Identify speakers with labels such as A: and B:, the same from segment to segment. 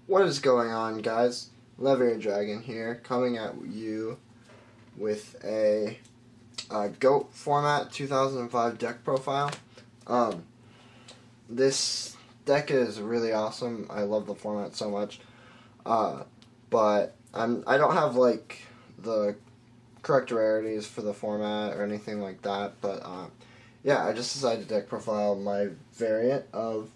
A: What is going on, guys? Lever Dragon here, coming at you with a GOAT format 2005 deck profile. Um, this deck is really awesome. I love the format so much. But I don't have like the correct rarities for the format or anything like that. But yeah, I just decided to deck profile my variant of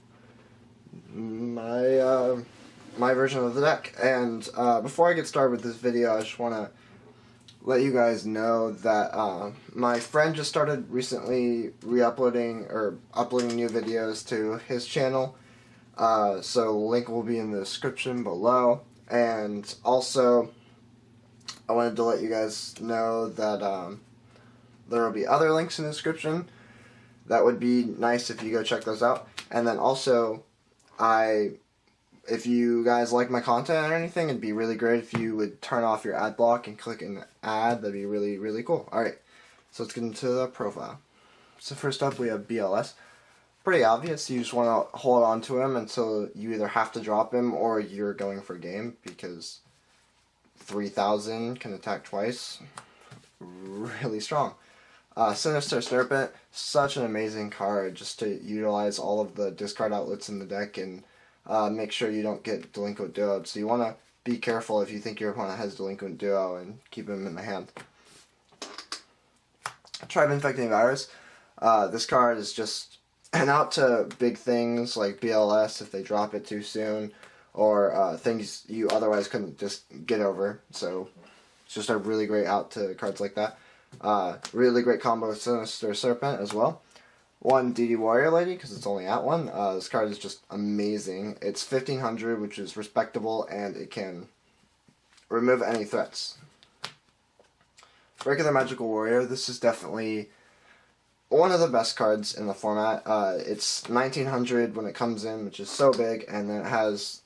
A: my version of the deck. And before I get started with this video, I just want to let you guys know that my friend just started recently re-uploading or uploading new videos to his channel. So link will be in the description below. And also, I wanted to let you guys know that there will be other links in the description. That would be nice if you go check those out. And then also, if you guys like my content or anything, it'd be really great if you would turn off your ad block and click an ad. That'd be really, really cool. Alright, so let's get into the profile. So first up we have BLS. Pretty obvious, you just want to hold on to him until you either have to drop him or you're going for game, because 3000 can attack twice. Really strong. Sinister Serpent, such an amazing card just to utilize all of the discard outlets in the deck and make sure you don't get Delinquent Duo. So you want to be careful if you think your opponent has Delinquent Duo and keep him in the hand. Tribe Infecting Virus. This card is just an out to big things like BLS if they drop it too soon, or things you otherwise couldn't just get over. So it's just a really great out to cards like that. Really great combo with Sinister Serpent as well. One DD Warrior Lady, because it's only at one. This card is just amazing. It's 1500, which is respectable, and it can remove any threats. Regular Magical Warrior, this is definitely one of the best cards in the format. It's 1900 when it comes in, which is so big, and then it has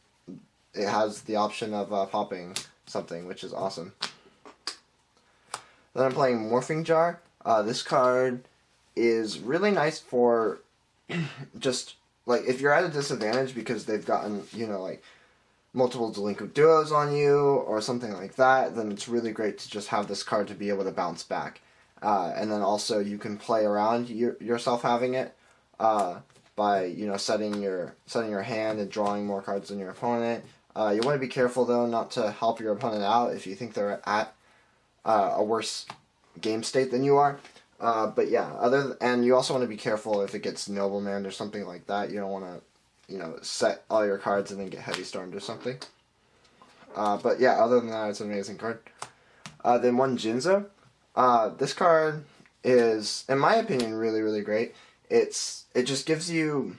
A: the option of popping something, which is awesome. Then I'm playing Morphing Jar. This card is really nice for just like if you're at a disadvantage because they've gotten, like multiple Delinquent Duos on you or something like that, then it's really great to just have this card to be able to bounce back. And then also you can play around yourself having it by setting your hand and drawing more cards than your opponent. You want to be careful though not to help your opponent out if you think they're at a worse game state than you are. But yeah, and you also want to be careful if it gets Nobleman or something like that. You don't want to, set all your cards and then get Heavy Stormed or something. But yeah, other than that, it's an amazing card. Then one Jinzo. This card is, in my opinion, really, really great. It just gives you,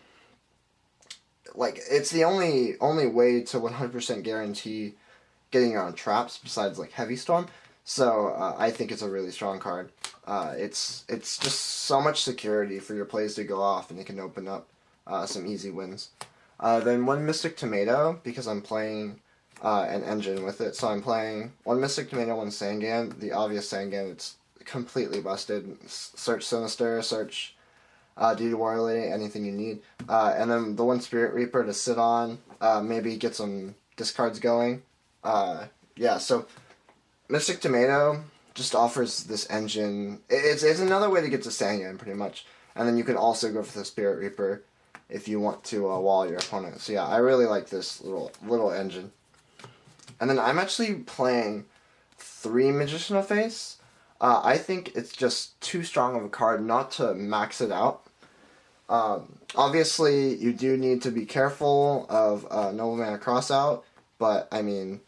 A: it's the only way to 100% guarantee getting on traps besides like Heavy Storm. So I think it's a really strong card. It's just so much security for your plays to go off, and it can open up some easy wins. Then one Mystic Tomato, because I'm playing an engine with it. So I'm playing one Mystic Tomato, one Sangan. The obvious Sangan, it's completely busted. Search Sinister, search DD Warrior Lady, anything you need. And then the one Spirit Reaper to sit on, maybe get some discards going. Yeah, so Mystic Tomato just offers this engine. It's another way to get to Sangan, pretty much. And then you can also go for the Spirit Reaper if you want to wall your opponent. So yeah, I really like this little engine. And then I'm actually playing 3 Magician of Face. I think it's just too strong of a card not to max it out. Obviously, you do need to be careful of Nobleman Crossout, but I mean,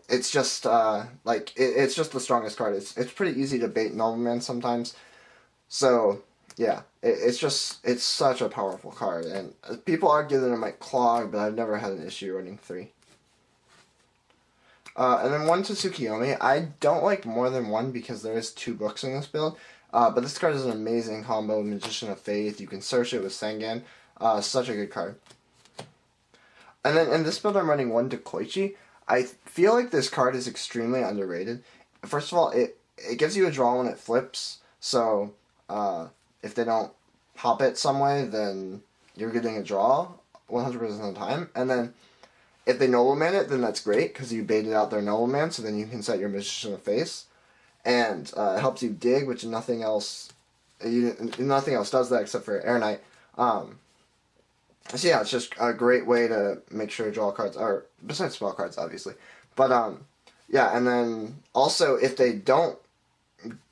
A: it's just it's just the strongest card. It's pretty easy to bait Nobleman sometimes. So yeah, it's such a powerful card, and people argue that it might clog, but I've never had an issue running 3. And then one Tsukuyomi. I don't like more than one because there is 2 books in this build. But this card is an amazing combo with Magician of Faith. You can search it with Sangan. Such a good card. And then in this build I'm running one Dekoichi. I feel like this card is extremely underrated. First of all, it gives you a draw when it flips. So if they don't pop it some way, then you're getting a draw 100% of the time. And then if they nobleman it, then that's great, because you baited out their nobleman, so then you can set your Magician of Face. And it helps you dig, which nothing else does that except for Air Knight. So yeah, it's just a great way to make sure to draw cards, or besides spell cards, obviously. But yeah, and then also if they don't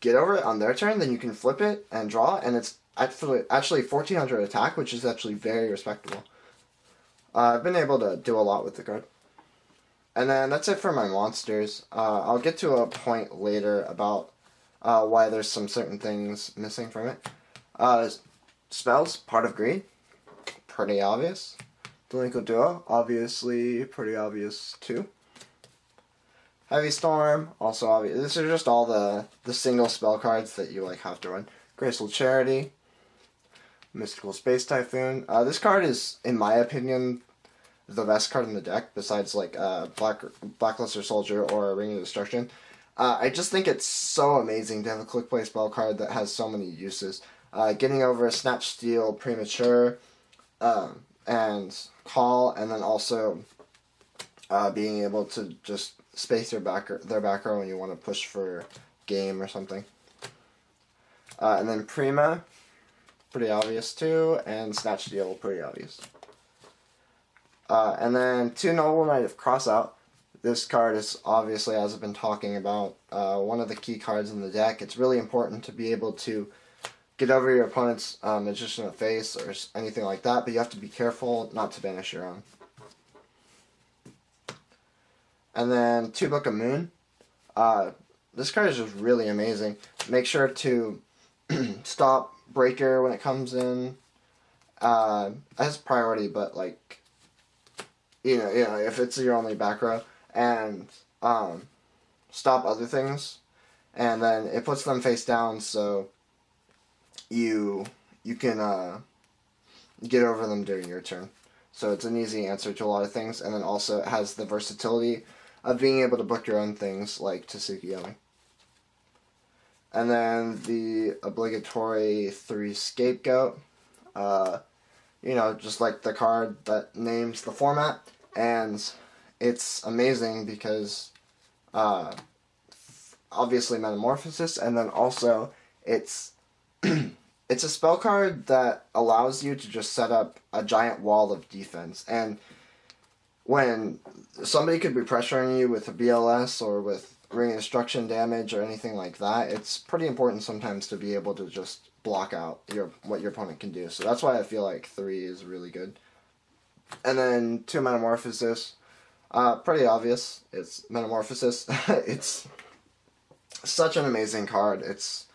A: get over it on their turn, then you can flip it and draw, and it's actually 1400 attack, which is actually very respectable. I've been able to do a lot with the card. And then that's it for my monsters. I'll get to a point later about why there's some certain things missing from it. Spells, Part of Greed, pretty obvious. Delinquent Duo, obviously pretty obvious too. Heavy Storm, also obvious. These are just all the single spell cards that you have to run. Graceful Charity, Mystical Space Typhoon. This card is, in my opinion, the best card in the deck, besides Blackluster Soldier or Ring of Destruction. I just think it's so amazing to have a click play spell card that has so many uses. Getting over Snatch Steal, Premature, and Call, and then also being able to just space their back row when you want to push for game or something. And then Prima, pretty obvious too, and Snatch Steal, pretty obvious. And then 2 Noble Knight of Crossout. This card is obviously, as I've been talking about, one of the key cards in the deck. It's really important to be able to get over your opponent's Magician of Face or anything like that, but you have to be careful not to banish your own. And then 2 Book of Moon. This card is just really amazing. Make sure to stop Breaker when it comes in as priority, but if it's your only back row, and stop other things, and then it puts them face down, so you can get over them during your turn. So it's an easy answer to a lot of things, and then also it has the versatility of being able to book your own things like Tsukuyomi. And then the obligatory 3 Scapegoat. Just like the card that names the format, and it's amazing because obviously Metamorphosis, and then also it's it's a spell card that allows you to just set up a giant wall of defense, and when somebody could be pressuring you with a BLS or with Ring of Destruction damage or anything like that, it's pretty important sometimes to be able to just block out what your opponent can do. So that's why I feel like 3 is really good. And then 2 Metamorphosis. Pretty obvious. It's Metamorphosis. It's such an amazing card. It's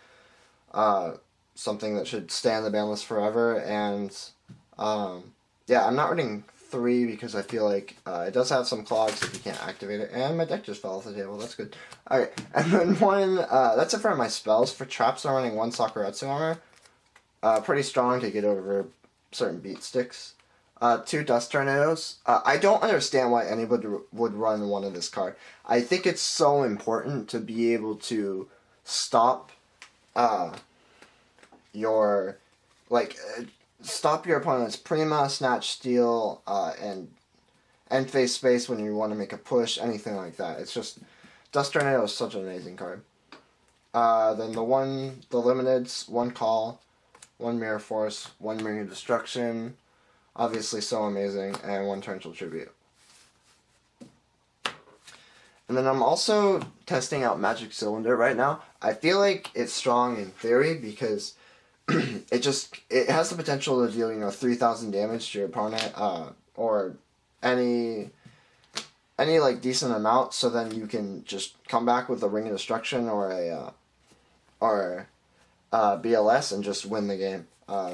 A: something that should stay on the ban list forever. And yeah, I'm not running 3 because I feel like it does have some clogs if you can't activate it. And my deck just fell off the table. That's good. Alright, and then that's it for my spells. For traps, I'm running 1 Sakuretsu Armor. Pretty strong to get over certain beat sticks. 2 Dust Tornadoes. I don't understand why anybody would run one of this card. I think it's so important to be able to stop stop your opponent's Prima, Snatch, Steal, and end phase space when you want to make a push, anything like that. It's just, Dust Tornado is such an amazing card. Then the limiteds, 1 Call, 1 Mirror Force, 1 Ring of Destruction, obviously so amazing, and 1 Torrential Tribute. And then I'm also testing out Magic Cylinder right now. I feel like it's strong in theory because it has the potential to deal 3,000 damage to your opponent, or any decent amount. So then you can just come back with a Ring of Destruction or a BLS and just win the game.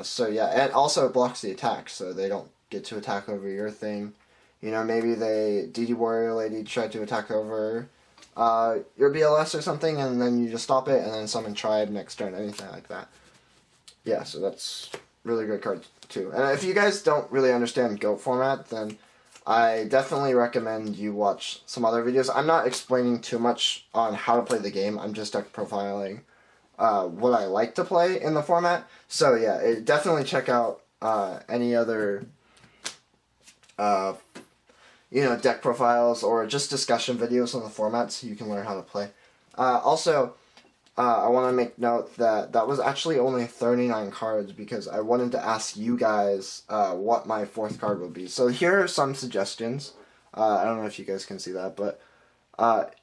A: So yeah, and also it blocks the attack, so they don't get to attack over your thing. Maybe DD Warrior Lady tried to attack over your BLS or something, and then you just stop it, and then summon Tribe next turn, anything like that. Yeah, so that's really good card too. And if you guys don't really understand GOAT format, then I definitely recommend you watch some other videos. I'm not explaining too much on how to play the game. I'm just profiling what I like to play in the format. So yeah, definitely check out any other deck profiles or just discussion videos on the format so you can learn how to play. Also, I want to make note that that was actually only 39 cards because I wanted to ask you guys what my 4th card would be. So here are some suggestions. I don't know if you guys can see that, but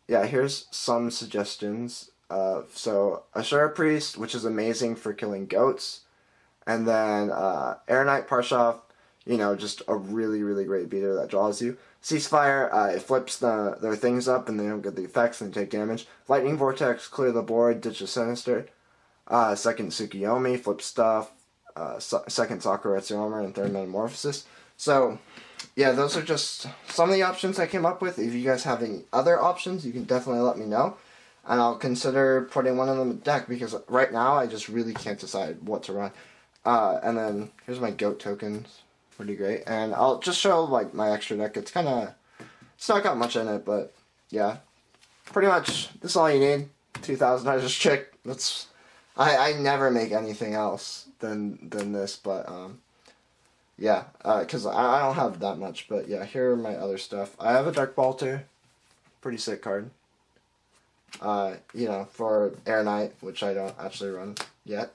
A: yeah, here's some suggestions. So Ashura Priest, which is amazing for killing goats. And then Air Knight Parshov, just a really, really great beater that draws you. Ceasefire, it flips their things up and they don't get the effects and they take damage. Lightning Vortex, clear the board, ditch the Sinister. Second Tsukiyomi, flip stuff. Second Sakuretsu Armor, and third Metamorphosis. So, yeah, those are just some of the options I came up with. If you guys have any other options, you can definitely let me know. And I'll consider putting one of them in the deck because right now I just really can't decide what to run. And then here's my goat tokens. Pretty great. And I'll just show like my extra deck. It's not got much in it, but yeah. Pretty much this is all you need. 2,000 I just checked. I never make anything else than this, but yeah, because I don't have that much, but yeah, here are my other stuff. I have a Dark Balter, pretty sick card. For Air Knight, which I don't actually run yet.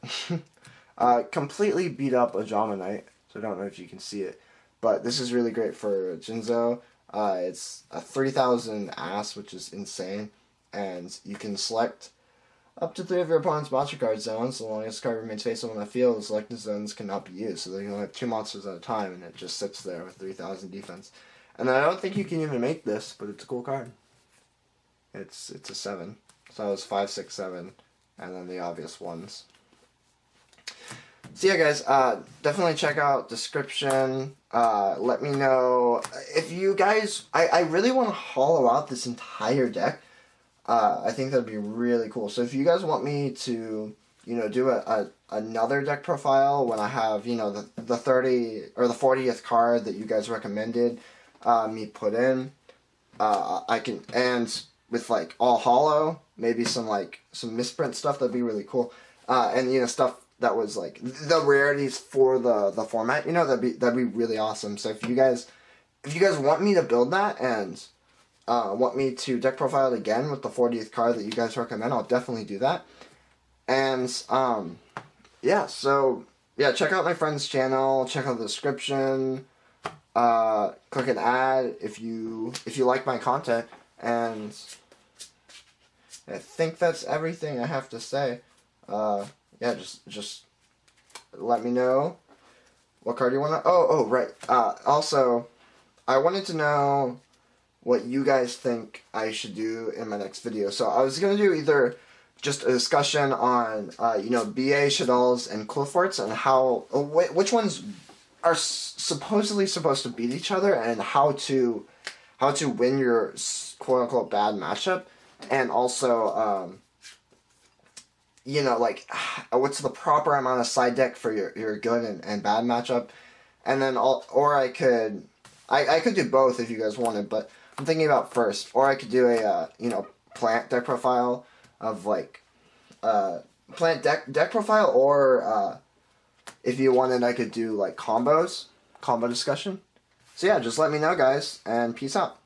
A: Completely beat up a Jama Knight, so I don't know if you can see it, but this is really great for Jinzo. It's a 3,000 ass, which is insane, and you can select up to 3 of your opponent's monster card zones. So long as the card remains face up on the field, the selected zones cannot be used. So they can only have 2 monsters at a time, and it just sits there with 3,000 defense. And I don't think you can even make this, but it's a cool card. It's a 7. So it's 5, 6, 7, and then the obvious ones. So yeah, guys, definitely check out description. Let me know if you guys. I really want to hollow out this entire deck. I think that'd be really cool. So if you guys want me to, do another deck profile when I have, the 30 or the 40th card that you guys recommended me put in, I can, and with like all hollow, maybe some misprint stuff, that'd be really cool. And stuff that was like the rarities for the format, that'd be really awesome. So if you guys want me to build that and want me to deck profile it again with the 40th card that you guys recommend, I'll definitely do that. And yeah, so yeah, check out my friend's channel, check out the description, click an ad if you like my content, and I think that's everything I have to say. Yeah, just let me know what card you want to. Oh, right. Also, I wanted to know what you guys think I should do in my next video. So I was gonna do either just a discussion on BA Shaddolls and Clifforts and how which ones are supposedly supposed to beat each other and how to win your quote unquote bad matchup, and also what's the proper amount of side deck for your good and bad matchup, and then I could do both if you guys wanted, but I'm thinking about first, or I could do a plant deck profile of plant deck profile, or if you wanted I could do combo discussion. So yeah, just let me know, guys, and peace out.